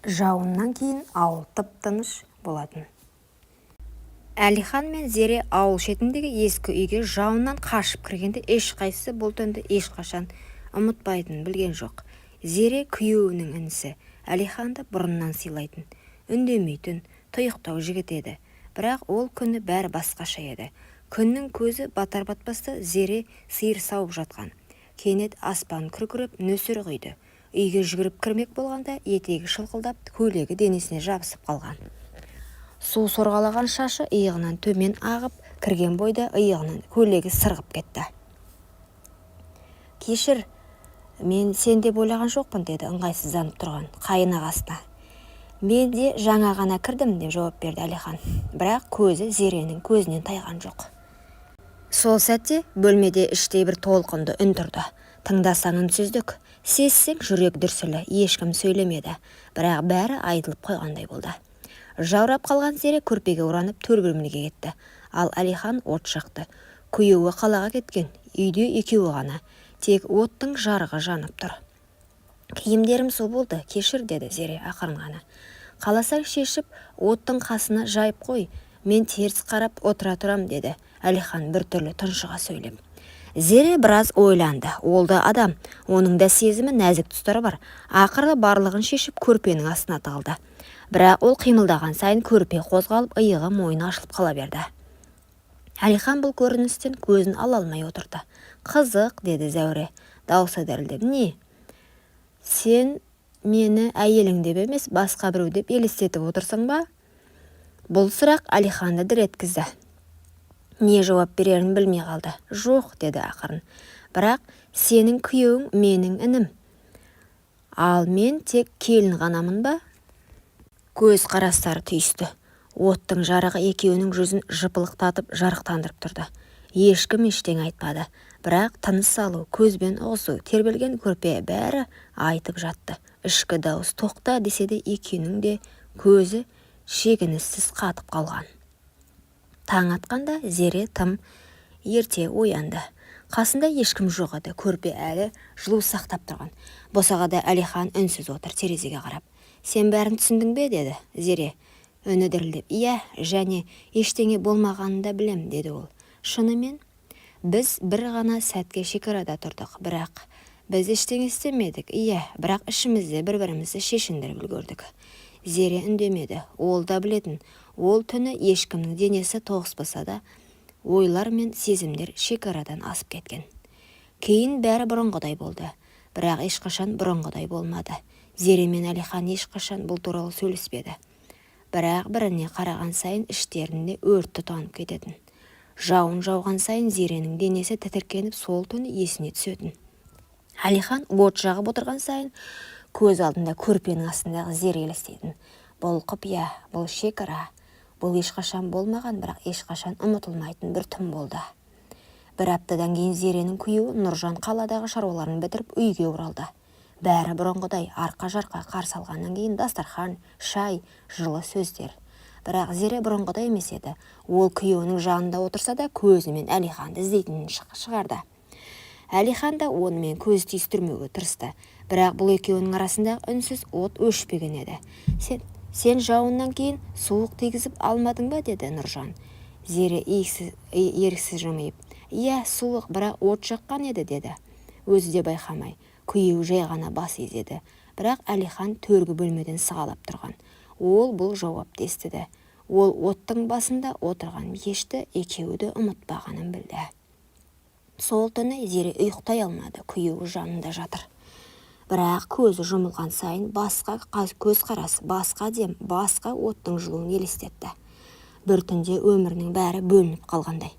Жауыннан кейін ауыл тып-тыныш болатын. Әлихан мен Зере ауыл шетіндегі ескі үйге жауыннан қашып кіргенде ешқайсысы бұл түнді ешқашан ұмытпайтынын білген жоқ. Зере күйеуінің інісі Әлиханды бұрыннан сыйлайтын, үндемейтін, тұйықтау жігіт еді. Бірақ ол күні бәрі басқаша еді. Күннің көзі батар-батпаста Зере сиыр сауып жатқан. Кенет аспан күркіреп нөсер құйды. Үйге жүгіріп кірмек болғанда етегі шылқылдап, көйлегі денесіне жабысып қалған. Су сорғалаған шашы иығынан төмен ағып, кірген бойда иығынан көйлегі сырғып кетті. «Кешір, мен сен деп ойлаған жоқпын», деді ыңғайсызданып тұрған қайын ағасына. «Мен де жаңа ғана кірдім», деп жауап берді Әлихан. Бірақ көзі Зеренің көзінен тайған жоқ. Сол сәтте бөлмеде іштей бір толқынды үн тұрды. Тыңдасаң үнсіздік, сезсең жүрек дүрсілі, ешкім сөйлемеді. Бірақ бәрі айтылып қойғандай болды. Жаурап қалған Зере көрпеге оранып төр бөлмеге кетті. Ал Әлихан от жақты. Күйеуі қалаға кеткен, үйде екеуі ғана. Тек оттың жарығы жанып тұр. «Киімдерім су болды, кешір», деді Зере ақырын ғана. «Қаласаң шешіп, оттың қасына жайып қой, мен теріс қарап отыра тұрам», деді Әлихан біртүрлі тұншыға сөйлеп. Зере біраз ойланды. Ол да адам, оның да сезімі, нәзік тұстары бар. Ақыры барлығын шешіп көрпенің астына тығылды. Бірақ ол қимылдаған сайын көрпе қозғалып, иығы мойны ашылып қала берді. Әлихан бұл көріністен көзін ала алмай отырды. «Қызық», деді Зәуре, даусы дірілдеп. «Не? Сен мені әйелің деп емес, басқа біреу деп елестетіп отырсың ба?» Бұл сұрақ Әлиханды дір еткізді. Не жауап берерін білмей қалды. «Жоқ», деді ақырын. «Бірақ сенің күйеуің менің інім. Ал мен тек келін ғанамын ба?» Көз қарастары түйісті. Оттың жарығы екеуінің жүзін жыпылықтатып жарықтандырып тұрды. Ешкім ештеңе айтпады. Бірақ тыныс алу, көзбен ұғысу, тербелген көрпе бәрі айтып жатты. Ішкі дауыс тоқта десе де екеуінің де көзі шегініссіз қатып қалған. Таң атқанда Зере тым ерте оянды. Қасында ешкім жоқ еді. Көрпе әлі жылу сақтап тұрған. Босағада Әлихан үнсіз отыр, терезеге қарап. «Сен бәрін түсіндің бе?» деді Зере. Үні дірілдеп. «Иә, және ештеңе болмағанын да білем», деді ол. «Шынымен? Біз бір ғана сәтке шекарада тұрдық, бірақ біз ештеңе істемедік. Иә, бірақ ішімізде бір-бірімізді шешіндіріп үлгердік». Зере үндемеді. Ол да білетін. Ол түні ешкімнің денесі тоғыспаса да, ойлар мен сезімдер шекарадан асып кеткен. Кейін бәрі бұрынғыдай болды. Бірақ ешқашан бұрынғыдай болмады. Зере мен Әлихан ешқашан бұл туралы сөйлеспеді. Бірақ біріне қараған сайын іштерінде өрт тұтанып кететін. Жауын жауған сайын Зеренің денесі тітіркеніп, сол түні есіне түсетін. Әлихан от жағып отырған сайын көз алдында көрпенің астындағы Зере елестейтін. Бұл құпия, бұл шекара, бұл ешқашан болмаған, бірақ ешқашан ұмытылмайтын бір түн болды. Бір аптадан кейін Зеренің күйеуі Нұржан қаладағы шаруаларын бітіріп үйге оралды. Бәрі бұрынғыдай арқа-жарқа қарсы алғаннан кейін дастархан, шай, жылы сөздер. Бірақ Зере бұрынғыдай емес еді. Ол күйеуінің жанында отырса да көзімен Әлиханды іздейтінін шығарды. Әлихан да онымен көз түйістірмеуге тырысты. Бірақ бұл екеуінің арасында үнсіз от өшпеген еді. Сен жауыннан кейін суық тигізіп алмадың ба? Деді Нұржан. Зере еріксіз жымиып. Иә, суық, бірақ от жаққан еді, деді. Өзі де байқамай. Күйеуі жай ғана бас изеді. Бірақ Әлихан төргі бөлмеден сығалап тұрған. Ол бұл жауапты естіді. Ол оттың басында отырған ешті екеуі де ұмытпағанын білді. Сол түні Зере ұйықтай алмады. Күйеуі жанында жатыр. Бірақ көзі жұмылған сайын басқа көз қарасы, басқа дем, басқа оттың жылуын елестетті. Бір түнде өмірінің бәрі бөлініп қалғандай.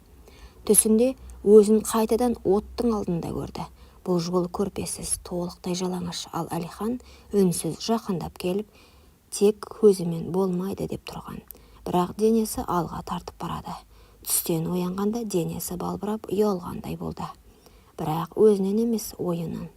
Түсінде өзін қайтадан оттың алдында көрді. Бұл жолы көрпесіз, толықтай жалаңаш, ал Әлихан үнсіз жақындап келіп, тек көзімен болмайды деп тұрған. Бірақ денесі алға тартып барады. Түстен оянғанда денесі балбырап ұялғандай болды. Бірақ өзінен емес, ойынан.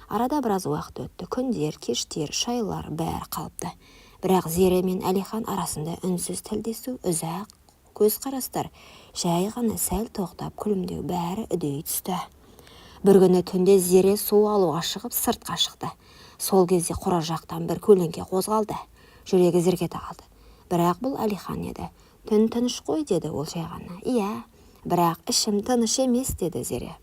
Арада біраз уақыт өтті. Күндер, кештер, шайлар бәрі қалыпты. Бірақ Зере мен Әлихан арасында үнсіз тілдесу, ұзақ көз қарастар, жай ғана сәл тоқтап күлімдеу бәрі үдей түсті. Бір күні түнде Зере су алуға шығып сыртқа шықты. Сол кезде қора жақтан бір көлеңке қозғалды. Жүрегі зірк ете қалды. Бірақ бұл Әлихан еді. Түн тыныш қой, деді ол жай ғана. Иә, бірақ ішім тыныш емес, деді Зере.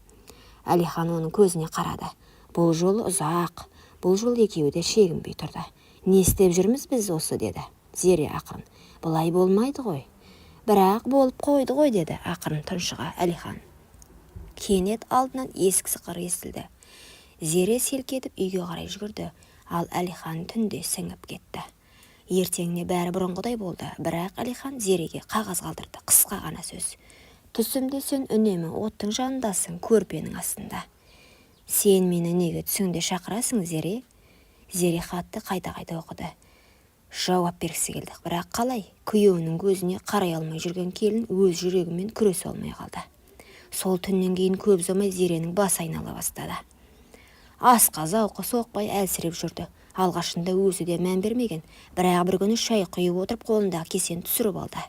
Әлихан оның көзіне қарады. Бұл жол ұзақ, бұл жол екеуі де шегінбей тұрды. Не істеп жүрміз біз осы, деді Зере ақырын. Бұлай болмайды ғой. Бірақ болып қойды ғой, деді ақырын тұншыға Әлихан. Кенет алдынан есік сықыры естілді. Зере селк етіп үйге қарай жүгірді, ал Әлихан түнде сіңіп кетті. Ертеңіне бәрі бұрынғыдай болды, бірақ Әлихан Зереге қағаз қалдырды, қысқа ғана сөз. Түсімде сен үнемі оттың жанындасың, көрпенің астында. Сен мені неге түсіңде шақырасың, Зере? Зере хатты қайта-қайта оқыды. Жауап бергісі келді, бірақ қалай? Күйеуінің көзіне қарай алмай жүрген келін өз жүрегімен күресе алмай қалды. Сол түннен кейін көп ұзамай Зеренің басы айнала бастады. Асқа зауқы соқпай әлсіреп жүрді. Алғашында өзі де мән бермеген, бірақ бір күні шай құйып отырып қолындағы кесені түсіріп алды.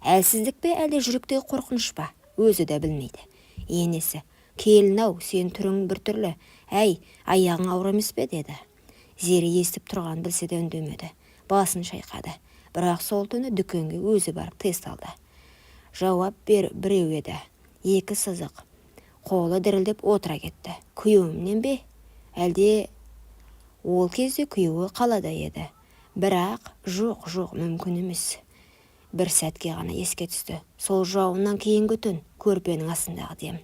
Әлсіздік пе, әлде жүректегі қорқыныш па? Өзі де білмейді. Енесі, келін-ау, сен түрің біртүрлі. Әй, аяғың ауыр емес пе, деді. Зере естіп тұрған білсе де үндемеді. Басын шайқады. Бірақ сол түні дүкенге өзі барып тест алды. Жауап біреу еді. Екі сызық. Қолы дірілдеп отыра кетті. Күйеуімнен бе? Әлде ол кезде күйеуі қалада еді. Бірақ жоқ, мүмкін емес. Бір сәтке ғана еске түсті. Сол жауыннан кейінгі түн, көрпенің астындағы дем.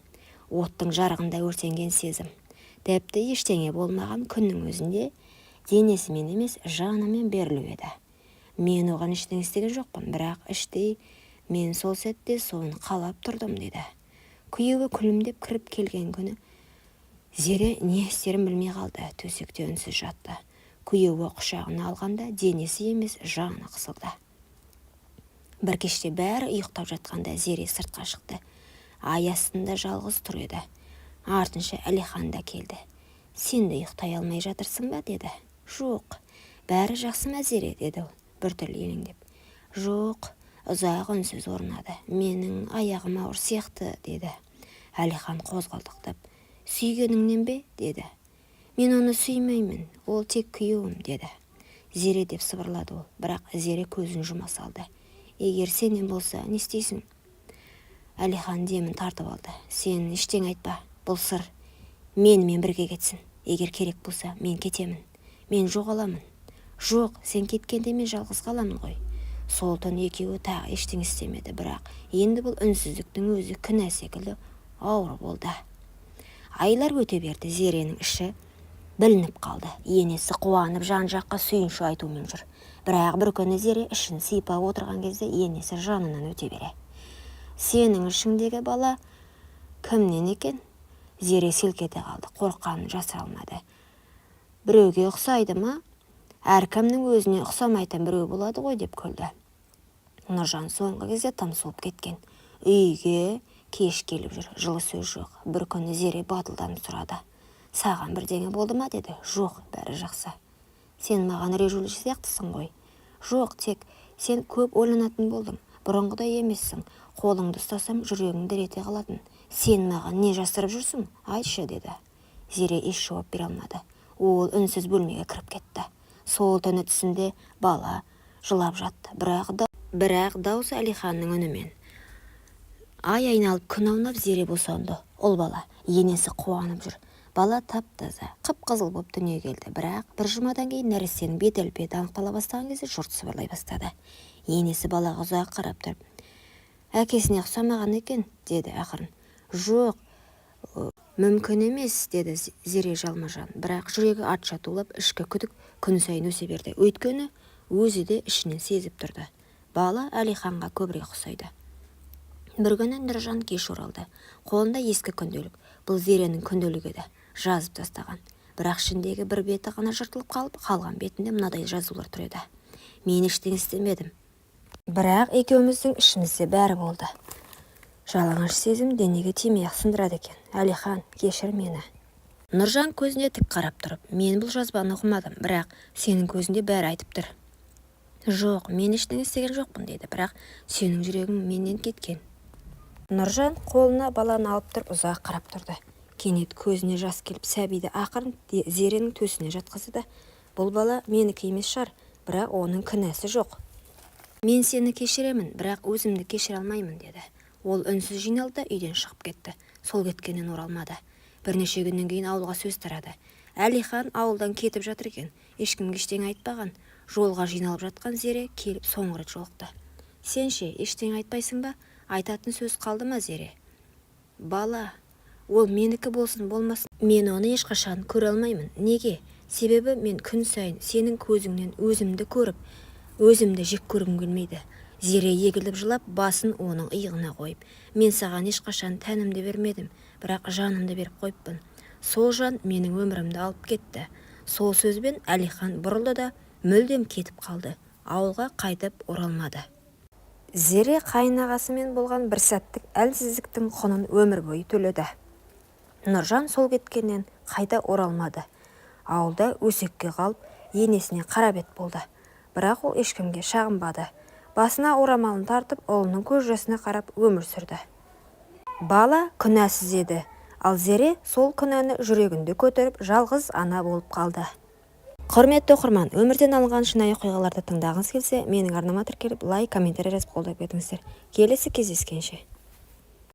Оттың жарығында өртенген сезім. Тіпті ештеңе болмаған күннің өзінде денесімен емес, жанымен берілу еді. Мен оған іштен істеген жоқпын, бірақ іштей мен сол сәтте соны қалап тұрдым, деді. Күйеуі күлімдеп кіріп келген күні Зере не істерін білмей қалды, төсекте үнсіз жатты. Күйеуі құшағына алғанда денесі емес, жаны қысылды. Бір кеште бәрі ұйықтап жатқанда Зере сыртқа шықты. Ай астында жалғыз тұр еді. Артынша Әлихан да келді. Сен де ұйықтай алмай жатырсың ба, деді. Жоқ, бәрі жақсы ма, Зере, деді ол, біртүрлі елеңдеп. Жоқ, ұзақ үнсіз орнады. Менің аяғым ауыр сияқты, деді. Әлихан қозғалдықтап. Сүйгеніңнен бе, деді. Мен оны сүймеймін, ол тек күйеуім, деді. Зере деп сыбырлады ол, бірақ Зере көзін жұма салды. Егер сенен болса, не істейсің? Әлихан демін тартып алды. Сен ештеңе айтпа, бұл сыр. Менімен бірге кетсін. Егер керек болса, мен кетемін. Мен жоғаламын. Жоқ, сен кеткенде мен жалғыз қаламын ғой. Сол түн екеуі тағы ештеңе істемеді, бірақ енді бұл үнсіздіктің өзі күнә секілді ауыр болды. Айлар өте берді, Зеренің іші білініп қалды. Енесі қуанып жан-жаққа сүйінші айтумен жүр. Бірақ бір күні Зере ішін сипап отырған кезде енесі жанынан өте бере. Сенің ішіңдегі бала кімнен екен? Зере селк ете қалды, қорққанын жасыра алмады. Біреуге ұқсайды ма? Әркімнің өзіне ұқсамайтын біреу болады ғой, деп күлді. Нұржан соңғы кезде тым суып кеткен. Үйге кеш келіп жүр, жылы сөз жоқ. Бір күні Зере батылданып сұрады. Саған бірдеңе болды ма, деді. Жоқ, бәрі жақсы. Сен маған режулі сияқтысың ғой. Жоқ, тек сен көп ойланатын болдың. Бұрынғыдай емессің. Қолыңды ұстасам жүрегің дір ете қалатын. Сен маған не жасырып жүрсің? Айтшы, деді. Зере еш жауап бере алмады. Ол үнсіз бөлмеге кіріп кетті. Сол түні түсінде бала жылап жатты. Бірақ даусы Әлиханның үнімен. Ай айналып күн аунап Зере босанды. Ол бала енесі қуанып жүр. Бала тап-таза, қып-қызыл боп дүниеге келді. Бірақ бір жұмадан кейін нәрестенің бет-әлпеті анықтала бастаған кезде жұрт сыбырлай бастады. Енесі балаға ұзақ қарап тұрып, әкесіне ұқсамаған екен, деді ақырын. Жоқ, мүмкін емес, деді Зере жалма-жан. Бірақ жүрегі атша тулап, ішкі күдік күн сайын өсе берді. Өйткені өзі де ішінен сезіп тұрды. Бала Әлиханға көбірек ұқсайды. Бір күні Нұржан кеш оралды. Қолында ескі күнделік. Бұл Зеренің күнделігі еді. Жазып тастаған. Бірақ ішіндегі бір беті ғана жыртылып қалған бетінде мынадай жазулар тұр еді. Мен ештеңе істемедім. Бірақ екеуміздің ішімізде бәрі болды. Жалаңаш сезім денеге тимей-ақ сындырады екен. Әлихан, кешір мені. Нұржан көзіне тік қарап тұрып, мен бұл жазбаны оқымадым, бірақ сенің көзінде бәрі айтып тұр. Жоқ, мен ештеңе істеген жоқпын, деді, бірақ сенің жүрегің менен кеткен. Нұржан қолына баланы алып тұрып ұзақ қарап тұрды. Кенет көзіне жас келіп, сәбиді ақырын Зеренің төсіне жатқызды да бұл бала менікі емес шығар, бірақ оның кінәсі жоқ. Мен сені кешіремін, бірақ өзімді кешіре алмаймын, деді. Ол үнсіз жиналды да үйден шығып кетті. Сол кеткеннен оралмады. Бірнеше күннен кейін ауылға сөз тарады. Әлихан ауылдан кетіп жатыр екен. Ешкімге ештеңе айтпаған. Жолға жиналып жатқан Зере келіп соңғы рет жолықты. Сен ше, ештеңе айтпайсың ба? Айтатын сөз қалды ма, Зере? Бала, ол менікі болсын болмасын, мен оны ешқашан көре алмаймын. Неге? Себебі мен күн сайын сенің көзіңнен өзімді көріп, өзімді жек көргім келмейді. Зере егіліп жылап, басын оның иығына қойып, мен саған ешқашан тәнімді бермедім, бірақ жанымды беріп қойыппын. Сол жан менің өмірімді алып кетті. Сол сөзбен Әлихан бұрылды да мүлдем кетіп қалды. Ауылға қайтып оралмады. Зере қайынағасымен болған бір сәттік әлсіздіктің құнын өмір бойы төледі. Нұржан сол кеткеннен қайта оралмады. Ауылда өсекке қалып, енесіне қарабет болды. Бірақ ол ешкімге шағынбады. Басына орамалын тартып, ұлының көз жасына қарап өмір сүрді. Бала күнәсіз еді, ал Зере сол күнәні жүрегінде көтеріп, жалғыз ана болып қалды. Құрметті оқырман, өмірден алынған шынайы оқиғаларды тыңдағыңыз келсе, менің арнама тіркеліп, лайк, комментарий жазып қолдап кетіңіздер. Келесі кездескенше.